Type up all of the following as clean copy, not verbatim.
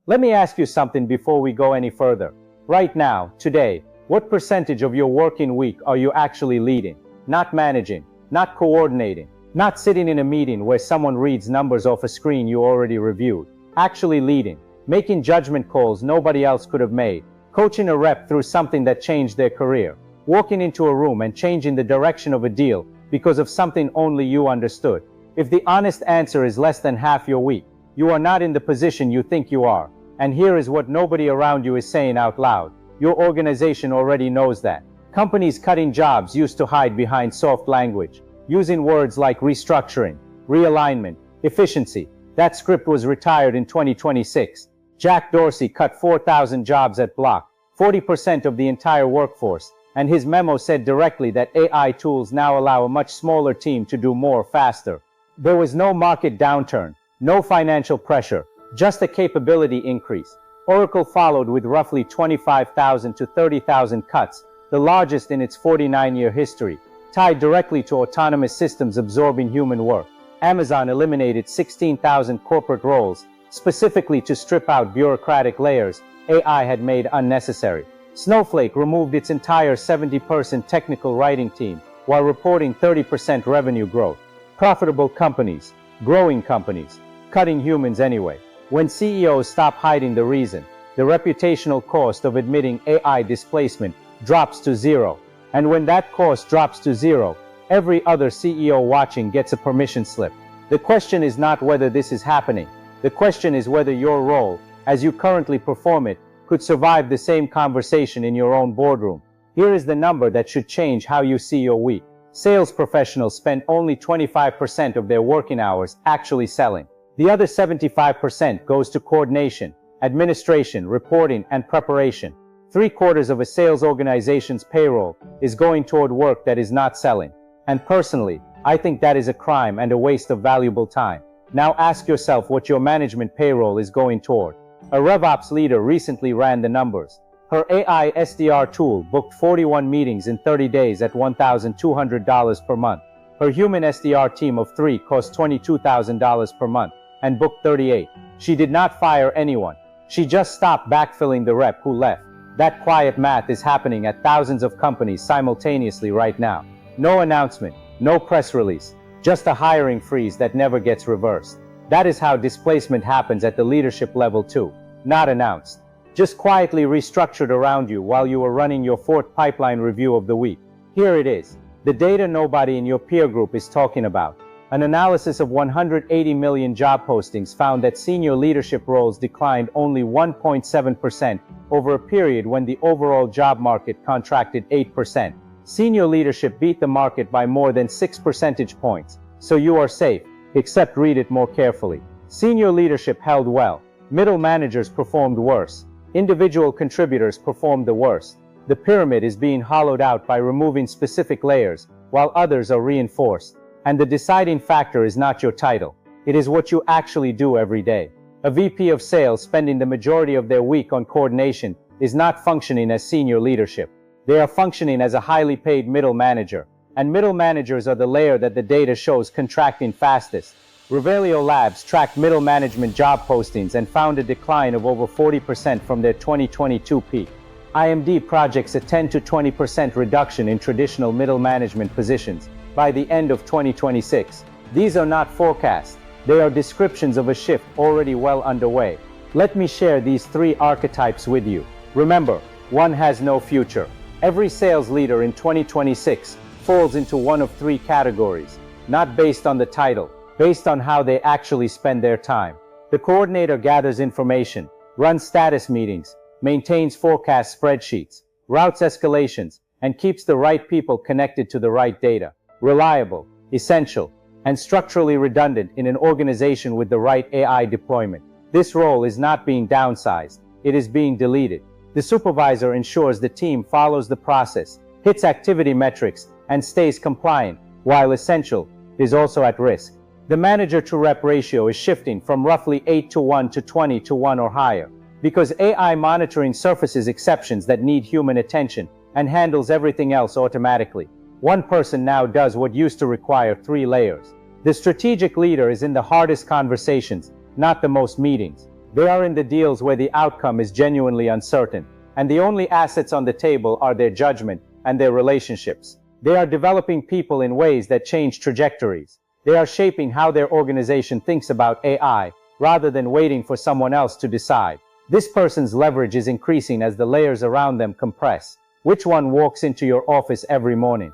Let me ask you something before we go any further. Right now, today, what percentage of your working week are you actually leading? Not managing, not coordinating, not sitting in a meeting where someone reads numbers off a screen you already reviewed. Actually leading, making judgment calls nobody else could have made, coaching a rep through something that changed their career, walking into a room and changing the direction of a deal because of something only you understood. If the honest answer is less than half your week, you are not in the position you think you are. And here is what nobody around you is saying out loud. Your organization already knows that. Companies cutting jobs used to hide behind soft language, using words like restructuring, realignment, efficiency. That script was retired in 2026. Jack Dorsey cut 4,000 jobs at Block, 40% of the entire workforce, and his memo said directly that AI tools now allow a much smaller team to do more faster. There was no market downturn, no financial pressure, just a capability increase. Oracle followed with roughly 25,000 to 30,000 cuts, the largest in its 49-year history, tied directly to autonomous systems absorbing human work. Amazon eliminated 16,000 corporate roles, specifically to strip out bureaucratic layers AI had made unnecessary. Snowflake removed its entire 70-person technical writing team, while reporting 30% revenue growth. Profitable companies, growing companies, cutting humans anyway. When CEOs stop hiding the reason, the reputational cost of admitting AI displacement drops to zero. And when that cost drops to zero, every other CEO watching gets a permission slip. The question is not whether this is happening. The question is whether your role, as you currently perform it, could survive the same conversation in your own boardroom. Here is the number that should change how you see your week. Sales professionals spend only 25% of their working hours actually selling. The other 75% goes to coordination, administration, reporting, and preparation. 3/4 of a sales organization's payroll is going toward work that is not selling. And personally, I think that is a crime and a waste of valuable time. Now ask yourself what your management payroll is going toward. A RevOps leader recently ran the numbers. Her AI SDR tool booked 41 meetings in 30 days at $1,200 per month. Her human SDR team of 3 cost $22,000 per month and booked 38. She did not fire anyone. She just stopped backfilling the rep who left. That quiet math is happening at thousands of companies simultaneously right now. No announcement, no press release, just a hiring freeze that never gets reversed. That is how displacement happens at the leadership level too. Not announced. Just quietly restructured around you while you were running your 4th pipeline review of the week. Here it is. The data nobody in your peer group is talking about. An analysis of 180 million job postings found that senior leadership roles declined only 1.7% over a period when the overall job market contracted 8%. Senior leadership beat the market by more than 6 percentage points, so you are safe, except read it more carefully. Senior leadership held well. Middle managers performed worse. Individual contributors performed the worst. The pyramid is being hollowed out by removing specific layers, while others are reinforced. And the deciding factor is not your title. It is what you actually do every day. A VP of sales spending the majority of their week on coordination is not functioning as senior leadership. They are functioning as a highly paid middle manager. And middle managers are the layer that the data shows contracting fastest. Revelio Labs tracked middle management job postings and found a decline of over 40% from their 2022 peak. IMD projects a 10 to 20% reduction in traditional middle management positions by the end of 2026. These are not forecasts. They are descriptions of a shift already well underway. Let me share these 3 archetypes with you. Remember, one has no future. Every sales leader in 2026 falls into one of 3 categories, not based on the title, based on how they actually spend their time. The coordinator gathers information, runs status meetings, maintains forecast spreadsheets, routes escalations, and keeps the right people connected to the right data. Reliable, essential, and structurally redundant in an organization with the right AI deployment. This role is not being downsized, it is being deleted. The supervisor ensures the team follows the process, hits activity metrics, and stays compliant, while essential is also at risk. The manager-to-rep ratio is shifting from roughly 8:1 to 20:1 or higher, because AI monitoring surfaces exceptions that need human attention and handles everything else automatically. One person now does what used to require 3 layers. The strategic leader is in the hardest conversations, not the most meetings. They are in the deals where the outcome is genuinely uncertain, and the only assets on the table are their judgment and their relationships. They are developing people in ways that change trajectories. They are shaping how their organization thinks about AI, rather than waiting for someone else to decide. This person's leverage is increasing as the layers around them compress. Which one walks into your office every morning?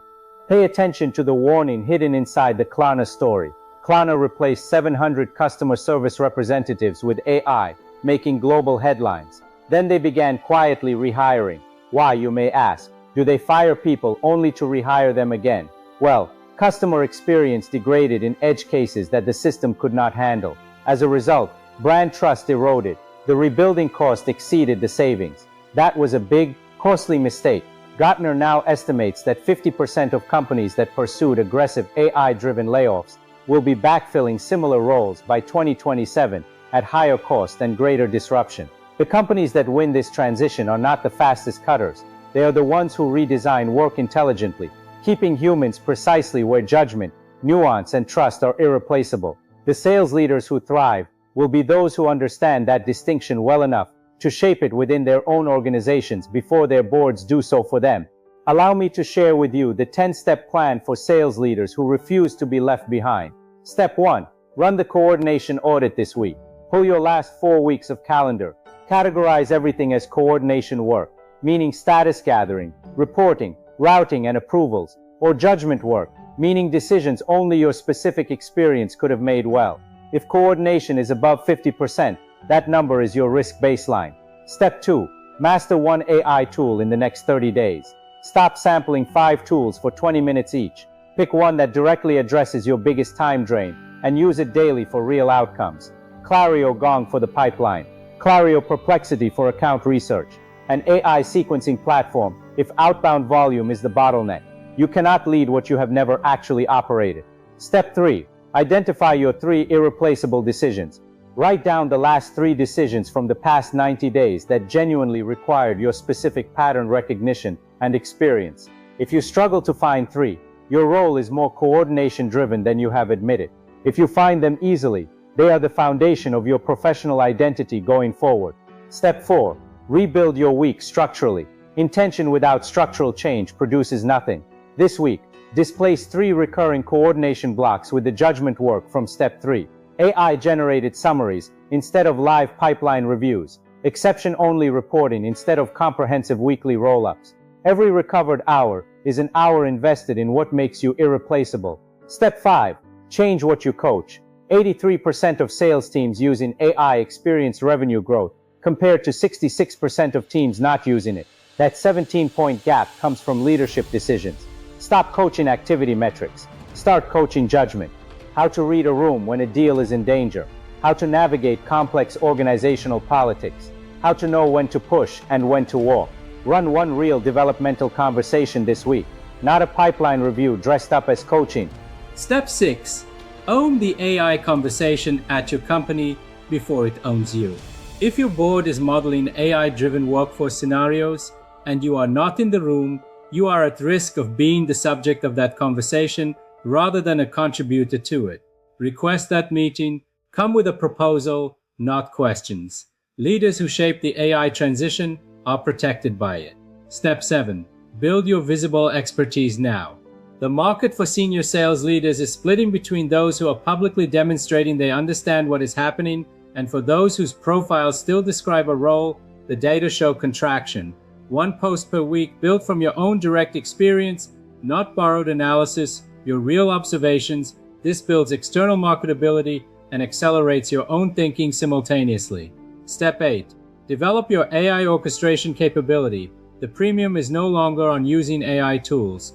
Pay attention to the warning hidden inside the Klarna story. Klarna replaced 700 customer service representatives with AI, making global headlines. Then they began quietly rehiring. Why, you may ask? Do they fire people only to rehire them again? Well, customer experience degraded in edge cases that the system could not handle. As a result, brand trust eroded. The rebuilding cost exceeded the savings. That was a big, costly mistake. Gartner now estimates that 50% of companies that pursued aggressive AI-driven layoffs will be backfilling similar roles by 2027 at higher cost and greater disruption. The companies that win this transition are not the fastest cutters. They are the ones who redesign work intelligently, keeping humans precisely where judgment, nuance, and trust are irreplaceable. The sales leaders who thrive will be those who understand that distinction well enough to shape it within their own organizations before their boards do so for them. Allow me to share with you the 10-step plan for sales leaders who refuse to be left behind. Step 1. Run the coordination audit this week. Pull your last 4 weeks of calendar. Categorize everything as coordination work, meaning status gathering, reporting, routing and approvals, or judgment work, meaning decisions only your specific experience could have made well. If coordination is above 50%, that number is your risk baseline. Step 2. Master one AI tool in the next 30 days. Stop sampling 5 tools for 20 minutes each. Pick one that directly addresses your biggest time drain and use it daily for real outcomes. Clario Gong for the pipeline, Clario Perplexity for account research, an AI sequencing platform if outbound volume is the bottleneck. You cannot lead what you have never actually operated. Step 3. Identify your 3 irreplaceable decisions. Write down the last 3 decisions from the past 90 days that genuinely required your specific pattern recognition and experience. If you struggle to find 3, your role is more coordination-driven than you have admitted. If you find them easily, they are the foundation of your professional identity going forward. Step 4. Rebuild your week structurally. Intention without structural change produces nothing. This week, displace 3 recurring coordination blocks with the judgment work from Step 3. AI-generated summaries instead of live pipeline reviews. Exception-only reporting instead of comprehensive weekly roll-ups. Every recovered hour is an hour invested in what makes you irreplaceable. Step 5. Change what you coach. 83% of sales teams using AI experience revenue growth, compared to 66% of teams not using it. That 17-point gap comes from leadership decisions. Stop coaching activity metrics. Start coaching judgment. How to read a room when a deal is in danger. How to navigate complex organizational politics. How to know when to push and when to walk. Run one real developmental conversation this week, not a pipeline review dressed up as coaching. Step 6. Own the AI conversation at your company before it owns you. If your board is modeling AI-driven workforce scenarios and you are not in the room, you are at risk of being the subject of that conversation rather than a contributor to it. Request that meeting, come with a proposal, not questions. Leaders who shape the AI transition are protected by it. Step 7. Build your visible expertise now. The market for senior sales leaders is splitting between those who are publicly demonstrating they understand what is happening and for those whose profiles still describe a role. The data show contraction. 1 post per week built from your own direct experience, not borrowed analysis, your real observations. This builds external marketability and accelerates your own thinking simultaneously. Step 8. Develop your AI orchestration capability. The premium is no longer on using AI tools.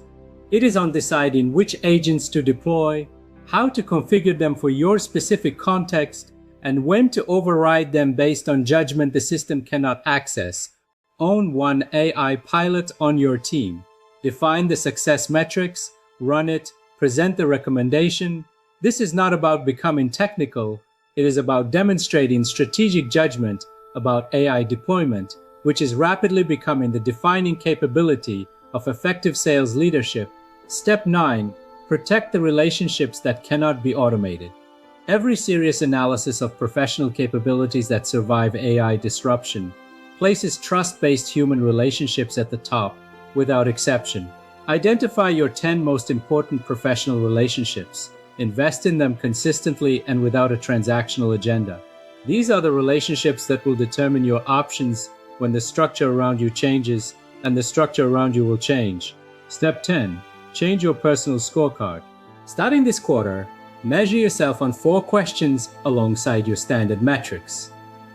It is on deciding which agents to deploy, how to configure them for your specific context, and when to override them based on judgment the system cannot access. Own one AI pilot on your team. Define the success metrics, run it, present the recommendation. This is not about becoming technical. It is about demonstrating strategic judgment about AI deployment, which is rapidly becoming the defining capability of effective sales leadership. Step 9. Protect the relationships that cannot be automated. Every serious analysis of professional capabilities that survive AI disruption places trust-based human relationships at the top, without exception. Identify your 10 most important professional relationships. Invest in them consistently and without a transactional agenda. These are the relationships that will determine your options when the structure around you changes, and the structure around you will change. Step 10. Change your personal scorecard. Starting this quarter, measure yourself on 4 questions alongside your standard metrics.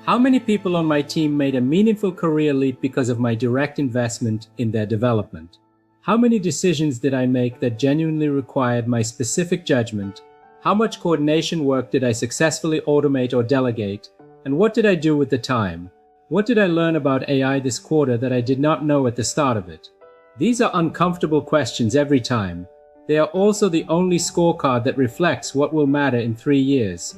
How many people on my team made a meaningful career leap because of my direct investment in their development? How many decisions did I make that genuinely required my specific judgment? How much coordination work did I successfully automate or delegate? And what did I do with the time? What did I learn about AI this quarter that I did not know at the start of it? These are uncomfortable questions every time. They are also the only scorecard that reflects what will matter in 3 years.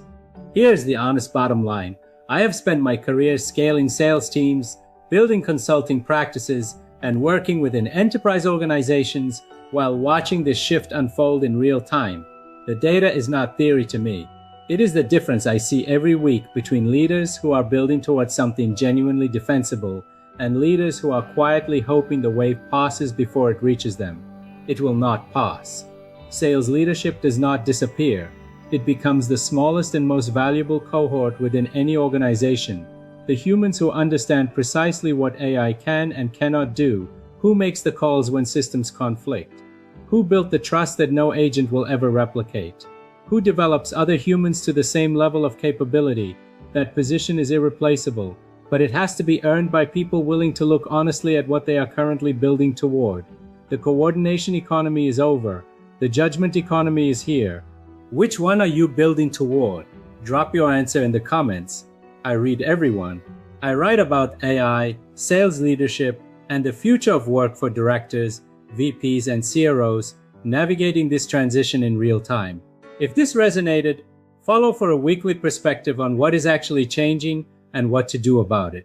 Here's the honest bottom line. I have spent my career scaling sales teams, building consulting practices, and working within enterprise organizations while watching this shift unfold in real time. The data is not theory to me. It is the difference I see every week between leaders who are building towards something genuinely defensible and leaders who are quietly hoping the wave passes before it reaches them. It will not pass. Sales leadership does not disappear. It becomes the smallest and most valuable cohort within any organization. The humans who understand precisely what AI can and cannot do, who makes the calls when systems conflict, who built the trust that no agent will ever replicate, who develops other humans to the same level of capability. That position is irreplaceable, but it has to be earned by people willing to look honestly at what they are currently building toward. The coordination economy is over. The judgment economy is here. Which one are you building toward? Drop your answer in the comments. I read everyone. I write about AI, sales leadership, and the future of work for directors, VPs, and CROs navigating this transition in real time. If this resonated, follow for a weekly perspective on what is actually changing and what to do about it.